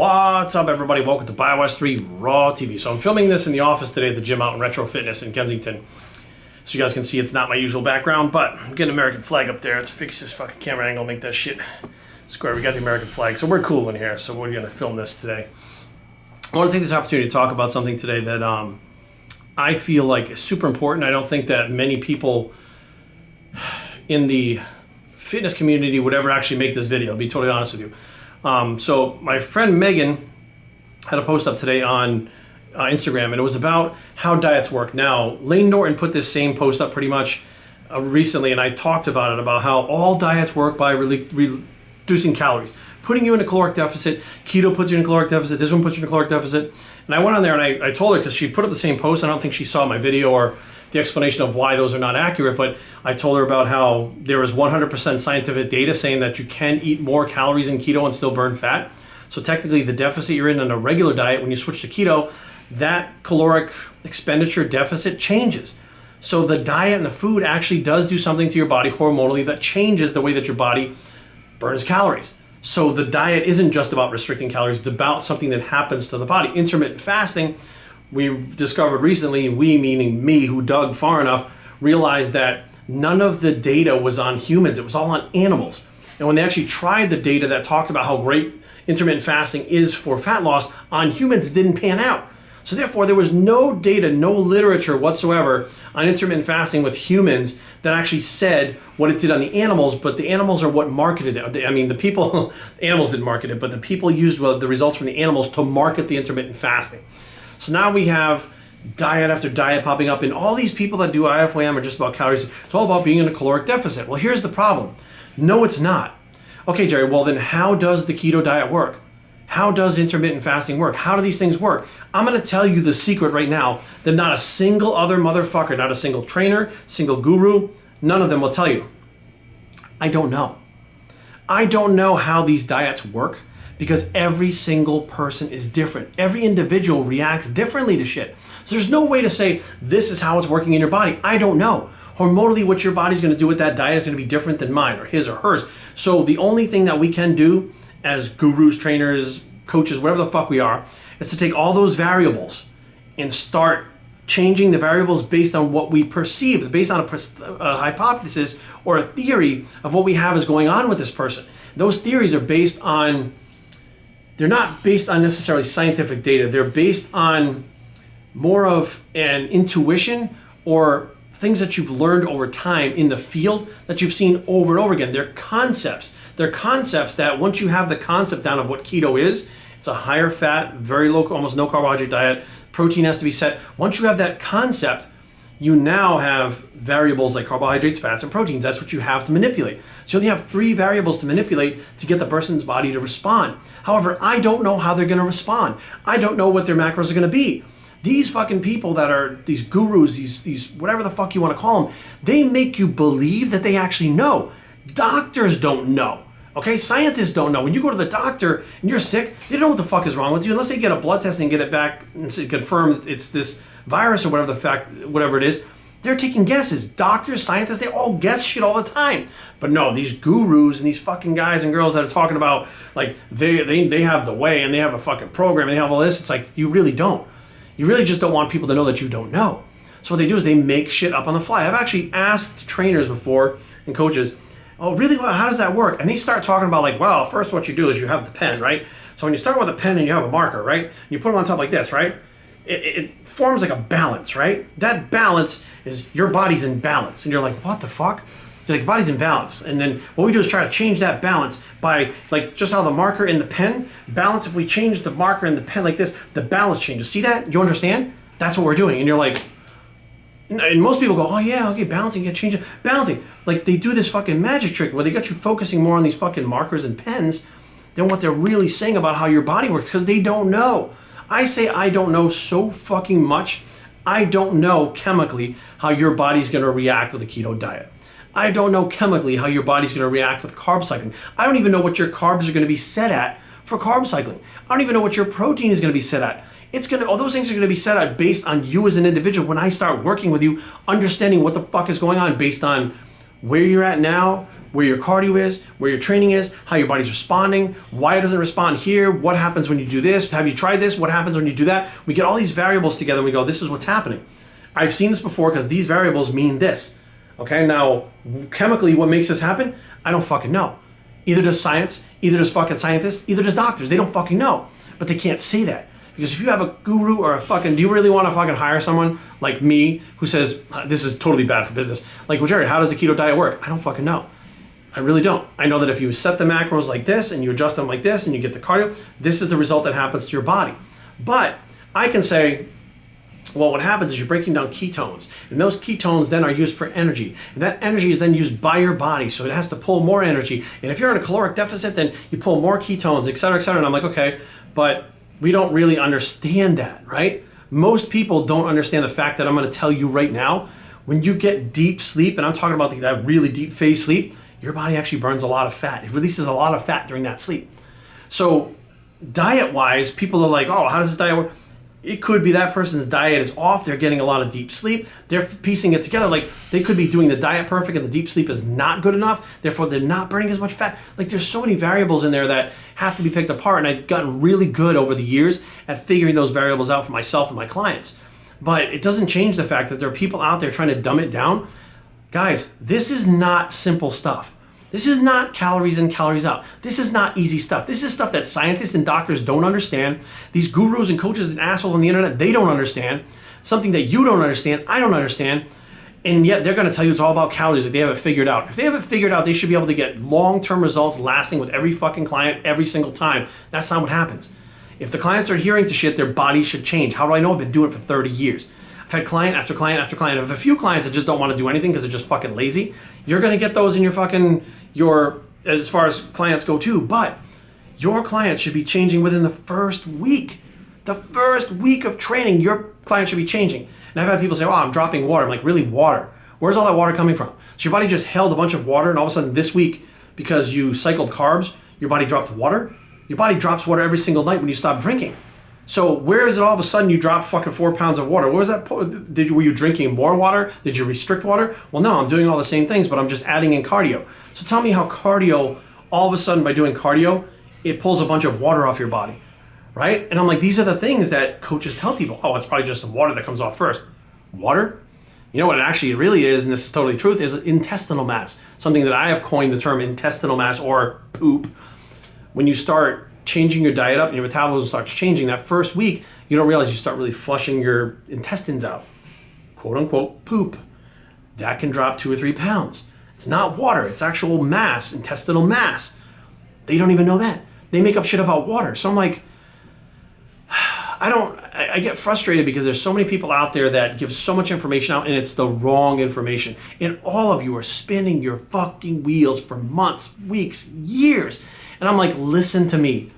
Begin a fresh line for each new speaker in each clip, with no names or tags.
What's up, everybody? Welcome to BioS 3 Raw TV. So I'm filming this in the office today at the gym out in Retro Fitness in Kensington. So you guys can see it's not my usual background, but I'm getting an American flag up there. Let's fix this fucking camera angle, make that shit square. We got the American flag, so we're cool in here. So we're gonna film this today. I want to take this opportunity to talk about something today that I feel like is super important. I don't think that many people in the fitness community would ever actually make this video, to be totally honest with you. So my friend Megan had a post up today on Instagram, and it was about how diets work. Now, Layne Norton put this same post up pretty much recently, and I talked about it, about how all diets work by reducing calories, putting you in a caloric deficit. Keto puts you in a caloric deficit. This one puts you in a caloric deficit. And I went on there and I told her, because she put up the same post, I don't think she saw my video or the explanation of why those are not accurate, but I told her about how there is 100% scientific data saying that you can eat more calories in keto and still burn fat. So technically the deficit you're in on a regular diet, when you switch to keto, that caloric expenditure deficit changes. So the diet and the food actually does do something to your body hormonally that changes the way that your body burns calories. So the diet isn't just about restricting calories, it's about something that happens to the body. Intermittent fasting, we've discovered recently, we meaning me who dug far enough, realized that none of the data was on humans, it was all on animals. And when they actually tried the data that talked about how great intermittent fasting is for fat loss on humans, it didn't pan out. So therefore there was no data, no literature whatsoever on intermittent fasting with humans that actually said what it did on the animals, but the animals are what marketed it. I mean, the people, animals didn't market it, but the people used the results from the animals to market the intermittent fasting. So now we have diet after diet popping up, and all these people that do IFYM are just about calories. It's all about being in a caloric deficit. Well, here's the problem. No, it's not. Okay, Jerry, well then how does the keto diet work? How does intermittent fasting work? How do these things work? I'm gonna tell you the secret right now that not a single other motherfucker, not a single trainer, single guru, none of them will tell you. I don't know. I don't know how these diets work, because every single person is different. Every individual reacts differently to shit. So there's no way to say, this is how it's working in your body. I don't know. Hormonally, what your body's gonna do with that diet is gonna be different than mine or his or hers. So the only thing that we can do as gurus, trainers, coaches, whatever the fuck we are, is to take all those variables and start changing the variables based on what we perceive, based on a hypothesis or a theory of what we have is going on with this person. Those theories are based on, they're not based on necessarily scientific data. They're based on more of an intuition or things that you've learned over time in the field that you've seen over and over again. They're concepts. They're concepts that once you have the concept down of what keto is, it's a higher fat, very low, almost no carbohydrate diet. Protein has to be set. Once you have that concept, you now have variables like carbohydrates, fats, and proteins. That's what you have to manipulate. So you only have 3 variables to manipulate to get the person's body to respond. However, I don't know how they're gonna respond. I don't know what their macros are gonna be. These fucking people that are these gurus, these whatever the fuck you wanna call them, they make you believe that they actually know. Doctors don't know. Okay, scientists don't know. When you go to the doctor and you're sick, they don't know what the fuck is wrong with you unless they get a blood test and get it back and confirm it's this virus or whatever it is. They're taking guesses. Doctors, scientists, they all guess shit all the time. But no, these gurus and these fucking guys and girls that are talking about like they have the way and they have a fucking program and they have all this, it's like you really don't. You really just don't want people to know that you don't know. So what they do is they make shit up on the fly. I've actually asked trainers before and coaches, oh, really? Well, how does that work? And they start talking about like, well, first what you do is you have the pen, right? So when you start with a pen and you have a marker, right? And you put them on top like this, right? It forms like a balance, right? That balance is your body's in balance. And you're like, what the fuck? You're like, body's in balance. And then what we do is try to change that balance by like just how the marker in the pen balance. If we change the marker in the pen like this, the balance changes. See that? You understand? That's what we're doing. And you're like, and most people go, oh yeah, okay, balancing, get changing, balancing. Like they do this fucking magic trick where they got you focusing more on these fucking markers and pens than what they're really saying about how your body works, because they don't know. I say I don't know so fucking much. I don't know chemically how your body's gonna react with a keto diet. I don't know chemically how your body's gonna react with carb cycling. I don't even know what your carbs are gonna be set at for carb cycling. I don't even know what your protein is gonna be set at. All those things are gonna be set at based on you as an individual. When I start working with you, understanding what the fuck is going on based on where you're at now, where your cardio is, where your training is, how your body's responding, why it doesn't respond here, what happens when you do this, have you tried this, what happens when you do that. We get all these variables together and we go, this is what's happening. I've seen this before because these variables mean this. Okay, now chemically what makes this happen? I don't fucking know. Either does science, either does fucking scientists, either does doctors. They don't fucking know, but they can't say that. Because if you have a guru or a fucking, do you really want to fucking hire someone like me who says, this is totally bad for business? Like, well, Jared, how does the keto diet work? I don't fucking know. I really don't. I know that if you set the macros like this and you adjust them like this and you get the cardio, this is the result that happens to your body. But I can say, well, what happens is you're breaking down ketones, and those ketones then are used for energy, and that energy is then used by your body, so it has to pull more energy. And if you're in a caloric deficit, then you pull more ketones, et cetera, et cetera. And I'm like, okay, but we don't really understand that, right? Most people don't understand the fact that I'm going to tell you right now, when you get deep sleep, and I'm talking about that really deep phase sleep, your body actually burns a lot of fat. It releases a lot of fat during that sleep. So diet-wise, people are like, oh, how does this diet work? It could be that person's diet is off, they're getting a lot of deep sleep, they're piecing it together. Like, they could be doing the diet perfect and the deep sleep is not good enough, therefore they're not burning as much fat. Like, there's so many variables in there that have to be picked apart, and I've gotten really good over the years at figuring those variables out for myself and my clients. But it doesn't change the fact that there are people out there trying to dumb it down. Guys, this is not simple stuff. This is not calories in, calories out. This is not easy stuff. This is stuff that scientists and doctors don't understand. These gurus and coaches and assholes on the internet, they don't understand. Something that you don't understand, I don't understand. And yet they're gonna tell you it's all about calories if they have it figured out. If they have it figured out, they should be able to get long-term results lasting with every fucking client every single time. That's not what happens. If the clients are adhering to shit, their body should change. How do I know? I've been doing it for 30 years. I've had client after client after client. I have a few clients that just don't want to do anything because they're just fucking lazy. You're going to get those in your as far as clients go too. But your client should be changing within the first week. The first week of training, your client should be changing. And I've had people say, oh, I'm dropping water. I'm like, really, water? Where's all that water coming from? So your body just held a bunch of water, and all of a sudden this week, because you cycled carbs, your body dropped water? Your body drops water every single night when you stop drinking. So where is it all of a sudden you drop fucking 4 pounds of water? What was that? Were you drinking more water? Did you restrict water? Well, no, I'm doing all the same things, but I'm just adding in cardio. So tell me how cardio, all of a sudden by doing cardio, it pulls a bunch of water off your body, right? And I'm like, these are the things that coaches tell people. Oh, it's probably just the water that comes off first. Water? You know what it actually really is, and this is totally truth, is intestinal mass. Something that I have coined the term intestinal mass or poop. When you start changing your diet up and your metabolism starts changing, that first week, you don't realize you start really flushing your intestines out. Quote unquote poop. That can drop 2 or 3 pounds. It's not water, it's actual mass, intestinal mass. They don't even know that. They make up shit about water. So I'm like, I get frustrated because there's so many people out there that give so much information out and it's the wrong information. And all of you are spinning your fucking wheels for months, weeks, years. And I'm like, listen to me.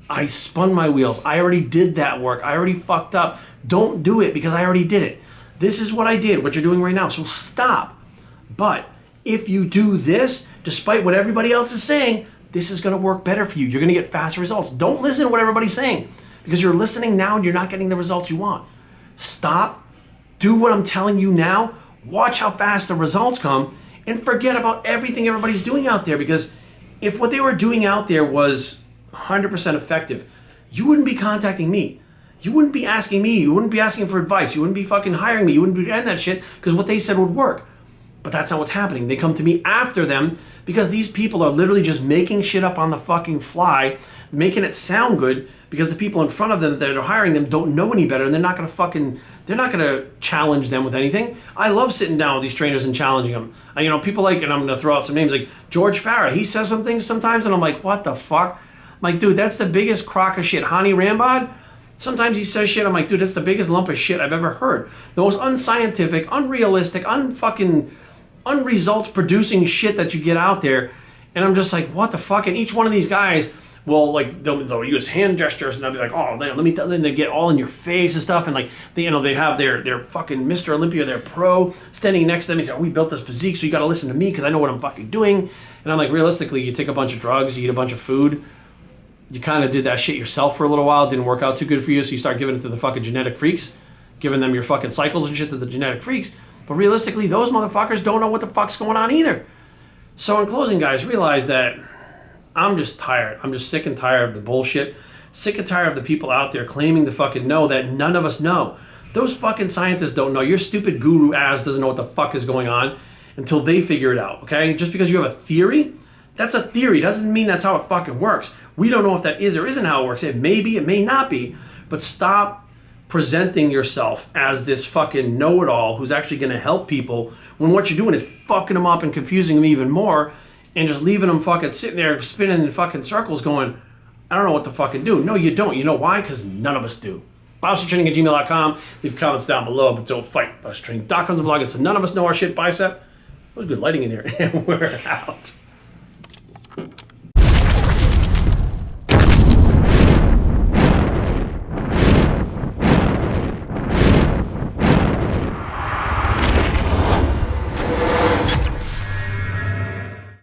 I spun my wheels. I already did that work. I already fucked up. Don't do it because I already did it. This is what I did, what you're doing right now. So stop. But if you do this, despite what everybody else is saying, this is going to work better for you. You're going to get faster results. Don't listen to what everybody's saying because you're listening now and you're not getting the results you want. Stop. Do what I'm telling you now. Watch how fast the results come and forget about everything everybody's doing out there, because if what they were doing out there was 100% effective, you wouldn't be contacting me. You wouldn't be asking me. You wouldn't be asking for advice. You wouldn't be fucking hiring me. You wouldn't be doing that shit because what they said would work. But that's not what's happening. They come to me after them because these people are literally just making shit up on the fucking fly, making it sound good because the people in front of them that are hiring them don't know any better, and they're not gonna challenge them with anything. I love sitting down with these trainers and challenging them. People like, and I'm gonna throw out some names like George Farah. He says some things sometimes, and I'm like, what the fuck? I'm like, dude, that's the biggest crock of shit. Hani Rambod, sometimes he says shit. I'm like, dude, that's the biggest lump of shit I've ever heard. The most unscientific, unrealistic, unresults producing shit that you get out there. And I'm just like, what the fuck? And each one of these guys will, like, they'll use hand gestures and they'll be like, oh, let me tell them, they get all in your face and stuff. And like, they have their fucking Mr. Olympia, their pro standing next to them. He said, oh, we built this physique, so you got to listen to me because I know what I'm fucking doing. And I'm like, realistically, you take a bunch of drugs, you eat a bunch of food, you kind of did that shit yourself for a little while. It didn't work out too good for you, so you start giving it to the fucking genetic freaks, giving them your fucking cycles and shit to the genetic freaks. But realistically, those motherfuckers don't know what the fuck's going on either. So in closing, guys, realize that I'm just tired. I'm just sick and tired of the bullshit. Sick and tired of the people out there claiming to fucking know that none of us know. Those fucking scientists don't know. Your stupid guru ass doesn't know what the fuck is going on until they figure it out, okay? Just because you have a theory, that's a theory. Doesn't mean that's how it fucking works. We don't know if that is or isn't how it works. It may be, it may not be. But stop presenting yourself as this fucking know-it-all who's actually going to help people when what you're doing is fucking them up and confusing them even more and just leaving them fucking sitting there spinning in fucking circles going, I don't know what to fucking do. No, you don't. You know why? Because none of us do. BioStraining@gmail.com. Leave comments down below, but don't fight. BioStraining.com is the blog. It's a none of us know our shit bicep. It was good lighting in here. And we're out.